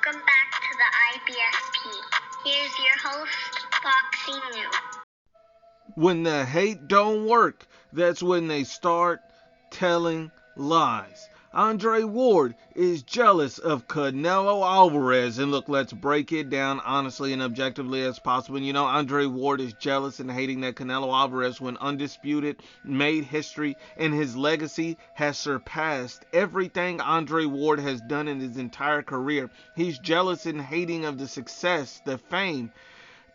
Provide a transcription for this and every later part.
Welcome back to the IBFP. Here's your host, Boxing New. When the hate don't work, that's when they start telling lies. Andre Ward is jealous of Canelo Alvarez. And look, let's break it down honestly and objectively as possible. You know, Andre Ward is jealous and hating that Canelo Alvarez, when undisputed, made history, and his legacy has surpassed everything Andre Ward has done in his entire career. He's jealous and hating of the success, the fame,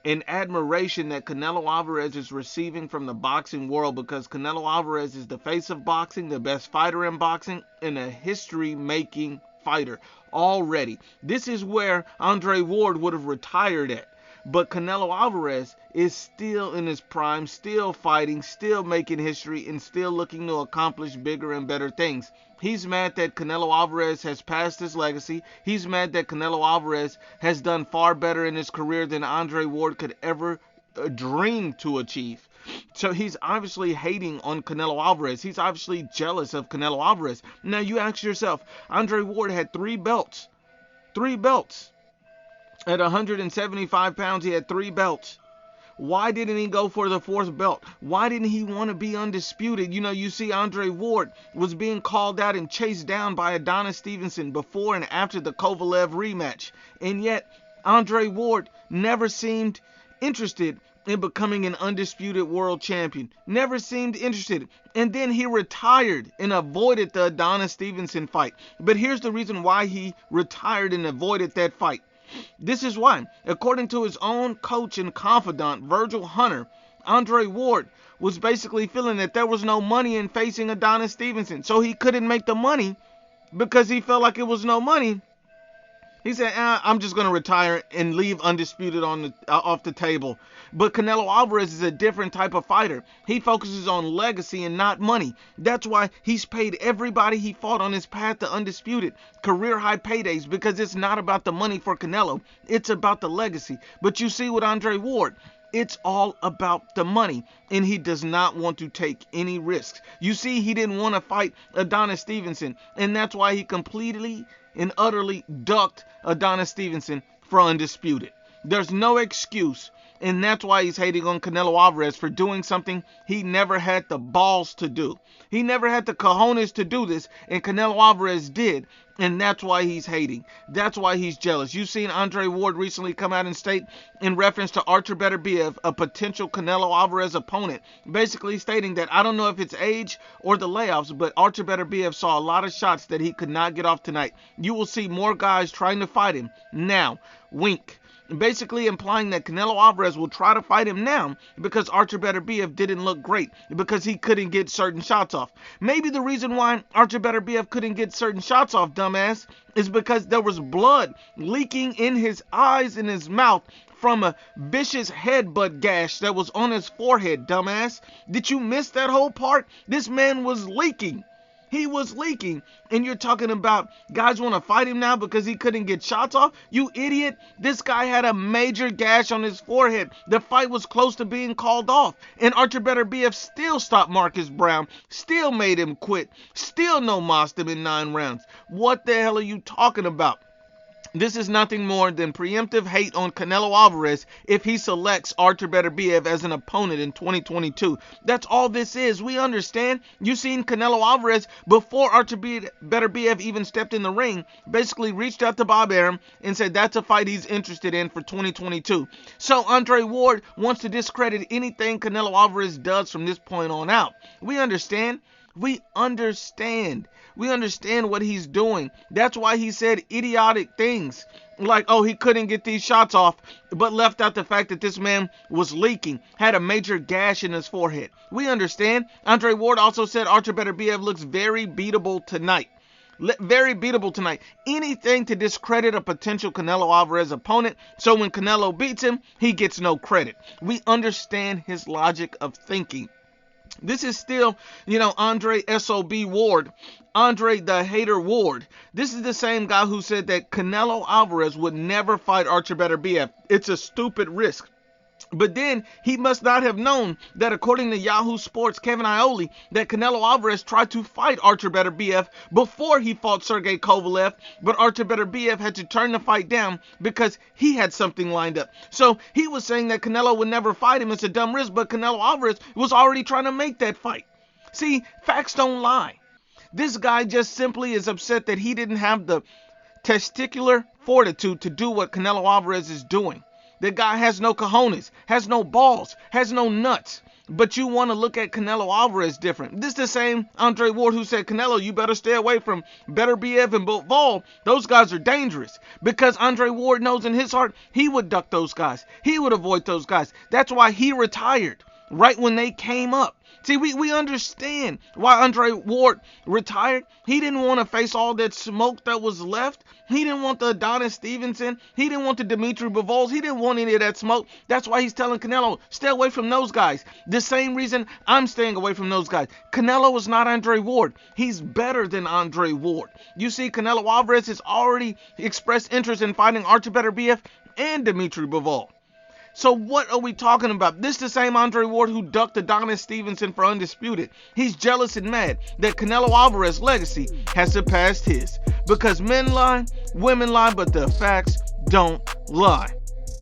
and admiration that Canelo Alvarez is receiving from the boxing world, because Canelo Alvarez is the face of boxing, the best fighter in boxing, and a history-making fighter already. This is where Andre Ward would have retired at. But Canelo Alvarez is still in his prime, still fighting, still making history, and still looking to accomplish bigger and better things. He's mad that Canelo Alvarez has passed his legacy. He's mad that Canelo Alvarez has done far better in his career than Andre Ward could ever dream to achieve. So he's obviously hating on Canelo Alvarez. He's obviously jealous of Canelo Alvarez. Now you ask yourself, Andre Ward had 3 belts. 3 belts. At 175 pounds, he had 3 belts. Why didn't he go for the 4th belt? Why didn't he want to be undisputed? You know, you see Andre Ward was being called out and chased down by Adonis Stevenson before and after the Kovalev rematch. And yet, Andre Ward never seemed interested in becoming an undisputed world champion. Never seemed interested. And then he retired and avoided the Adonis Stevenson fight. But here's the reason why he retired and avoided that fight. This is why, according to his own coach and confidant, Virgil Hunter, Andre Ward was basically feeling that there was no money in facing Adonis Stevenson. So he couldn't make the money because he felt like it was no money. He said, I'm just going to retire and leave undisputed off the table. But Canelo Alvarez is a different type of fighter. He focuses on legacy and not money. That's why he's paid everybody he fought on his path to undisputed career high paydays, because it's not about the money for Canelo. It's about the legacy. But you see with Andre Ward, it's all about the money, and he does not want to take any risks. You see, he didn't want to fight Adonis Stevenson, and that's why he completely and utterly ducked Adonis Stevenson for undisputed. There's no excuse, and that's why he's hating on Canelo Alvarez for doing something he never had the balls to do. He never had the cojones to do this, and Canelo Alvarez did, and that's why he's hating. That's why he's jealous. You've seen Andre Ward recently come out and state, in reference to Artur Beterbiev, a potential Canelo Alvarez opponent, basically stating that I don't know if it's age or the layoffs, but Artur Beterbiev saw a lot of shots that he could not get off tonight. You will see more guys trying to fight him now. Wink. Basically implying that Canelo Alvarez will try to fight him now because Artur Beterbiev didn't look great, because he couldn't get certain shots off. Maybe the reason why Artur Beterbiev couldn't get certain shots off, dumbass, is because there was blood leaking in his eyes and his mouth from a vicious headbutt gash that was on his forehead, dumbass. Did you miss that whole part? This man was leaking. He was leaking, and you're talking about guys want to fight him now because he couldn't get shots off? You idiot. This guy had a major gash on his forehead. The fight was close to being called off, and Artur Beterbiev still stopped Marcus Brown, still made him quit, still no-mossed him in 9 rounds. What the hell are you talking about? This is nothing more than preemptive hate on Canelo Alvarez if he selects Artur Beterbiev as an opponent in 2022. That's all this is. We understand. You seen Canelo Alvarez before Artur Beterbiev even stepped in the ring, basically reached out to Bob Arum and said that's a fight he's interested in for 2022. So Andre Ward wants to discredit anything Canelo Alvarez does from this point on out. We understand. We understand what he's doing. That's why he said idiotic things like, oh, he couldn't get these shots off, but left out the fact that this man was leaking, had a major gash in his forehead. We understand. Andre Ward also said Artur Beterbiev looks very beatable tonight. Very beatable tonight. Anything to discredit a potential Canelo Alvarez opponent, so when Canelo beats him, he gets no credit. We understand his logic of thinking. This is still, Andre S.O.B. Ward, Andre the Hater Ward. This is the same guy who said that Canelo Alvarez would never fight Artur Beterbiev. It's a stupid risk. But then he must not have known that according to Yahoo Sports' Kevin Iole, that Canelo Alvarez tried to fight Artur Beterbiev before he fought Sergey Kovalev, but Artur Beterbiev had to turn the fight down because he had something lined up. So he was saying that Canelo would never fight him. It's a dumb risk, but Canelo Alvarez was already trying to make that fight. See, facts don't lie. This guy just simply is upset that he didn't have the testicular fortitude to do what Canelo Alvarez is doing. The guy has no cojones, has no balls, has no nuts. But you want to look at Canelo Alvarez different. This is the same Andre Ward who said, Canelo, you better stay away from Beterbiev and Bivol. Those guys are dangerous. Because Andre Ward knows in his heart he would duck those guys. He would avoid those guys. That's why he retired right when they came up. See, we understand why Andre Ward retired. He didn't want to face all that smoke that was left. He didn't want the Adonis Stevenson. He didn't want the Dimitri Bivols. He didn't want any of that smoke. That's why he's telling Canelo, stay away from those guys. The same reason I'm staying away from those guys. Canelo is not Andre Ward. He's better than Andre Ward. You see, Canelo Alvarez has already expressed interest in fighting Artur Beterbiev and Dimitri Bivol. So what are we talking about? This is the same Andre Ward who ducked Adonis Stevenson for Undisputed. He's jealous and mad that Canelo Alvarez's legacy has surpassed his. Because men lie, women lie, but the facts don't lie.